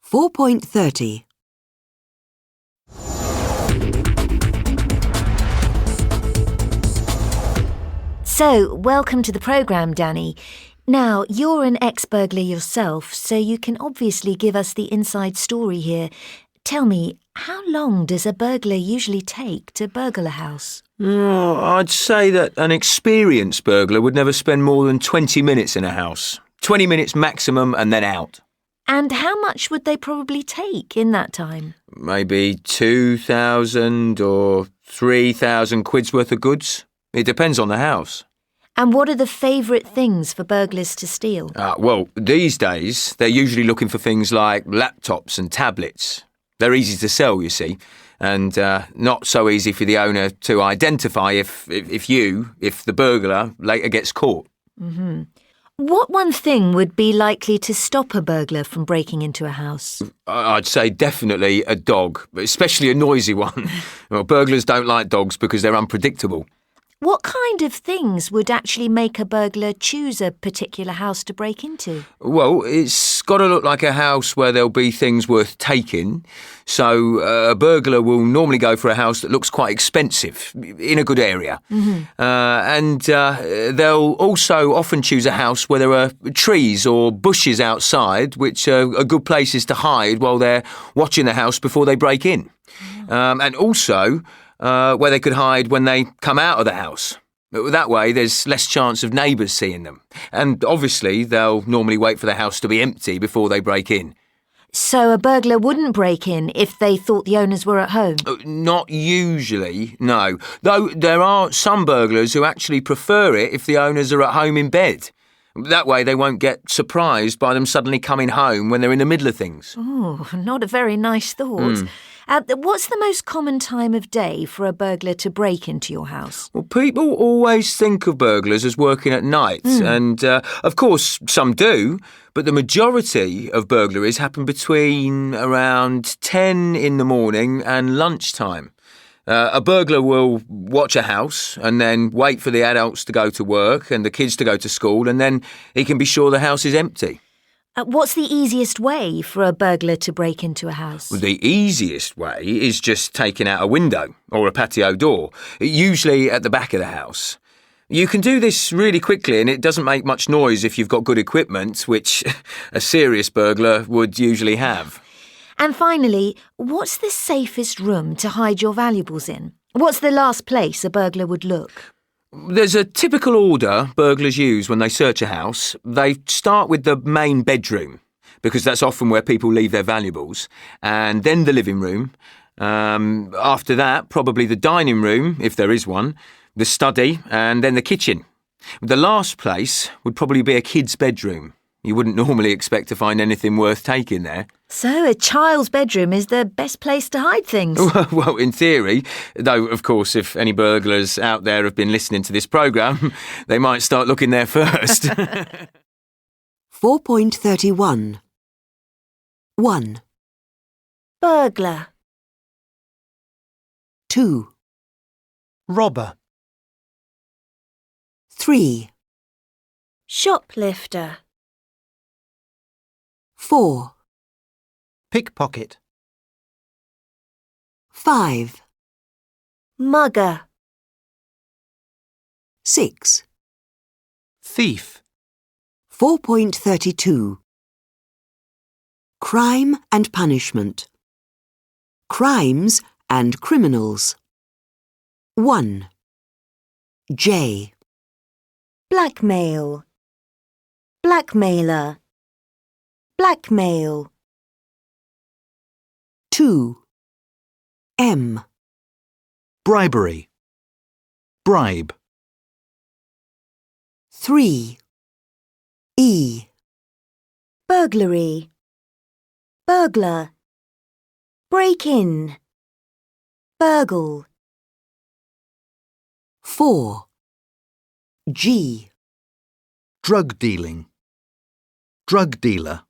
4.30. So, welcome to the programme, Danny. Now, you're an ex-burglar yourself, so you can obviously give us the inside story here. Tell me, how long does a burglar usually take to burgle a house? I'd say that an experienced burglar would never spend more than 20 minutes in a house. 20 minutes maximum and then out. And how much would they probably take in that time? Maybe 2,000 or 3,000 quid's worth of goods. It depends on the house. And what are the favourite things for burglars to steal? Well, these days, they're usually looking for things like laptops and tablets. They're easy to sell, you see, and not so easy for the owner to identify if the burglar later gets caught. Mm-hmm. What one thing would be likely to stop a burglar from breaking into a house? I'd say definitely a dog, especially a noisy one. Well, burglars don't like dogs because they're unpredictable. What kind of things would actually make a burglar choose a particular house to break into? Well, it's got to look like a house where there'll be things worth taking. So a burglar will normally go for a house that looks quite expensive, in a good area. Mm-hmm. And they'll also often choose a house where there are trees or bushes outside, which are good places to hide while they're watching the house before they break in. And also where they could hide when they come out of the house. That way, there's less chance of neighbours seeing them. And obviously, they'll normally wait for the house to be empty before they break in. So a burglar wouldn't break in if they thought the owners were at home? Not usually, no. Though there are some burglars who actually prefer it if the owners are at home in bed. That way, they won't get surprised by them suddenly coming home when they're in the middle of things. Oh, not a very nice thought. What's the most common time of day for a burglar to break into your house? Well, people always think of burglars as working at night, and of course some do, but the majority of burglaries happen between around 10 in the morning and lunchtime. A burglar will watch a house and then wait for the adults to go to work and the kids to go to school, and then he can be sure the house is empty. What's the easiest way for a burglar to break into a house? The easiest way is just taking out a window or a patio door, usually at the back of the house. You can do this really quickly and it doesn't make much noise if you've got good equipment, which a serious burglar would usually have. And finally, what's the safest room to hide your valuables in? What's the last place a burglar would look? There's a typical order burglars use when they search a house. They start with the main bedroom, because that's often where people leave their valuables, and then the living room. After that, probably the dining room, if there is one, the study, and then the kitchen. The last place would probably be a kid's bedroom. You wouldn't normally expect to find anything worth taking there. So a child's bedroom is the best place to hide things? Well, in theory, though, of course, if any burglars out there have been listening to this programme, they might start looking there first. 4.31. 1, Burglar. 2, Robber. 3, Shoplifter. 4, Pickpocket. 5, Mugger. 6. Thief. 4.32. Crime and punishment. Crimes and criminals. 1. J. Blackmail. Blackmailer. Blackmail. 2. M. Bribery. Bribe. 3. E. Burglary. Burglar. Break-in. Burgle. 4. G. Drug dealing. Drug dealer.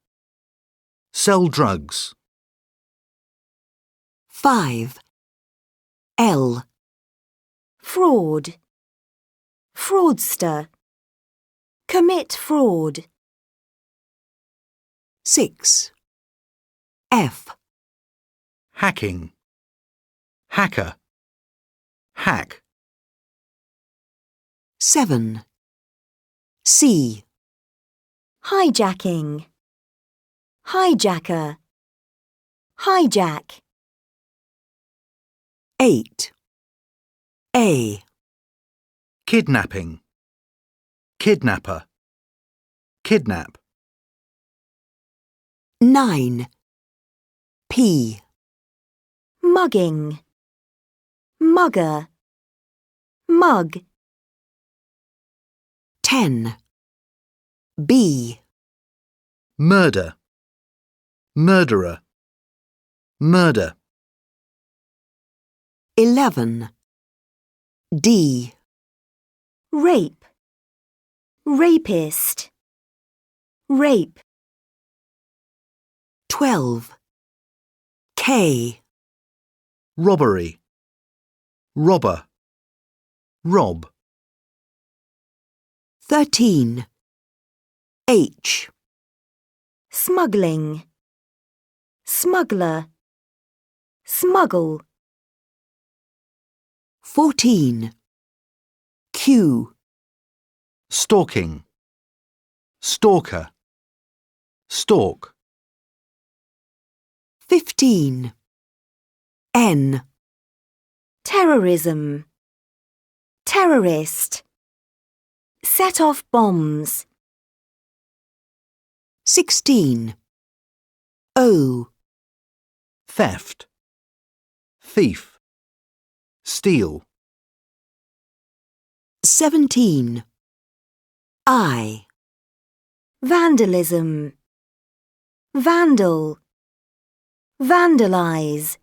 Sell drugs. 5. L. Fraud. Fraudster. Commit fraud. 6. hacking, hacker, hack. 7. C. Hijacking. Hijacker. Hijack. 8. A. Kidnapping, kidnapper, kidnap. 9. P. Mugging. Mugger. Mug. 10. B. Murder, murderer, murder. 11. D. Rape. Rapist. Rape. 12. K. Robbery, robber, rob. 13. H. Smuggling. Smuggler. Smuggle. 14. Q. Stalking, stalker, stalk. 15. N. Terrorism. Terrorist. Set off bombs. 16. O. Theft, thief, steal. 17. I. Vandalism. Vandal. Vandalize.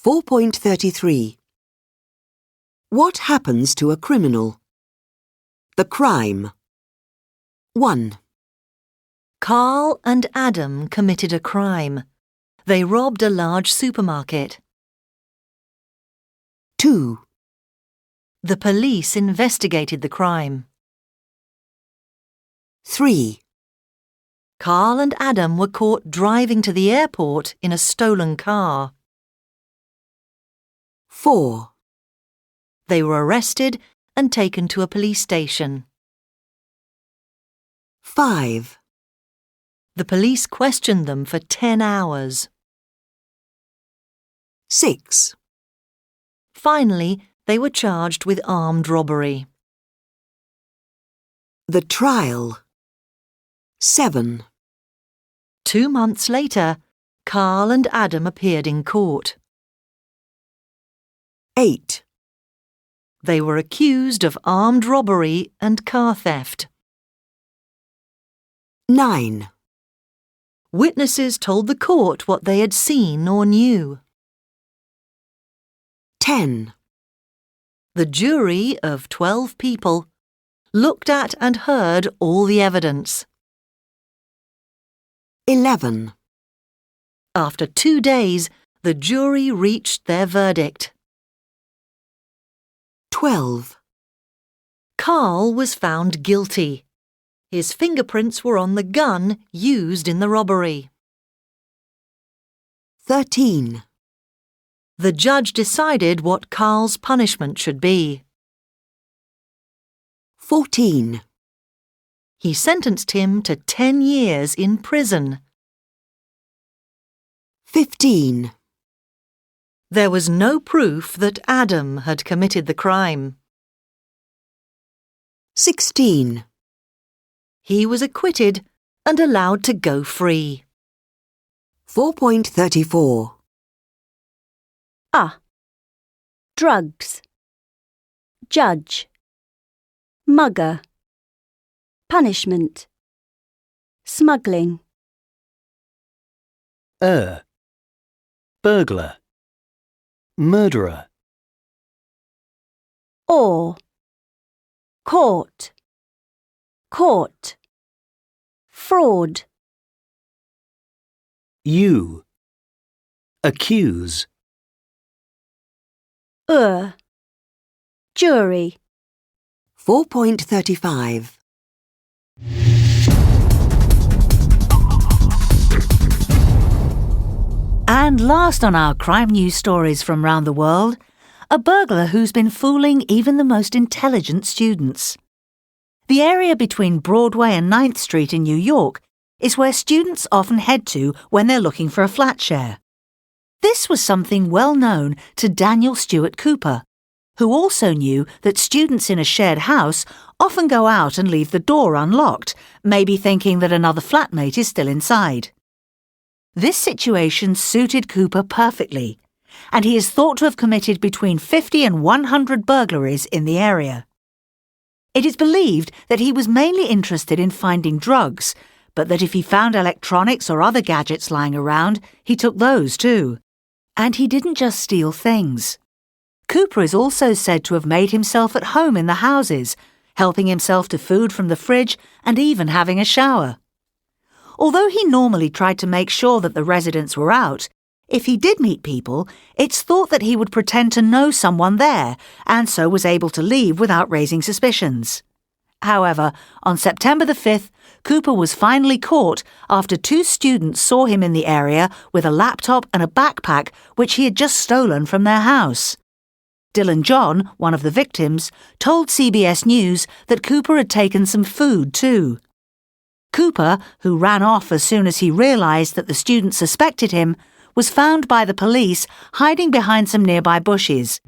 4.33. What happens to a criminal? The crime. 1. Carl and Adam committed a crime. They robbed a large supermarket. 2. The police investigated the crime. 3. Carl and Adam were caught driving to the airport in a stolen car. 4. They were arrested and taken to a police station. 5. The police questioned them for 10 hours. 6. Finally, they were charged with armed robbery. The trial. 7. 2 months later, Carl and Adam appeared in court. 8. They were accused of armed robbery and car theft. 9. Witnesses told the court what they had seen or knew. 10. The jury of 12 people looked at and heard all the evidence. 11. After 2 days, the jury reached their verdict. 12. Carl was found guilty. His fingerprints were on the gun used in the robbery. 13. The judge decided what Carl's punishment should be. 14. He sentenced him to 10 years in prison. 15. There was no proof that Adam had committed the crime. 16. He was acquitted and allowed to go free. 4.34. Drugs. Judge. Mugger. Punishment. Smuggling. Burglar. Murderer. Or. Court. Court. Fraud. You. Accuse. Jury. 4.35. Anne And last on our crime news stories from round the world, a burglar who's been fooling even the most intelligent students. The area between Broadway and 9th Street in New York is where students often head to when they're looking for a flat share. This was something well known to Daniel Stewart Cooper, who also knew that students in a shared house often go out and leave the door unlocked, maybe thinking that another flatmate is still inside. This situation suited Cooper perfectly, and he is thought to have committed between 50 and 100 burglaries in the area. It is believed that he was mainly interested in finding drugs, but that if he found electronics or other gadgets lying around, he took those too. And he didn't just steal things. Cooper is also said to have made himself at home in the houses, helping himself to food from the fridge and even having a shower. Although he normally tried to make sure that the residents were out, if he did meet people, it's thought that he would pretend to know someone there and so was able to leave without raising suspicions. However, on September the 5th, Cooper was finally caught after 2 students saw him in the area with a laptop and a backpack which he had just stolen from their house. Dylan John, one of the victims, told CBS News that Cooper had taken some food too. Cooper, who ran off as soon as he realised that the students suspected him, was found by the police hiding behind some nearby bushes.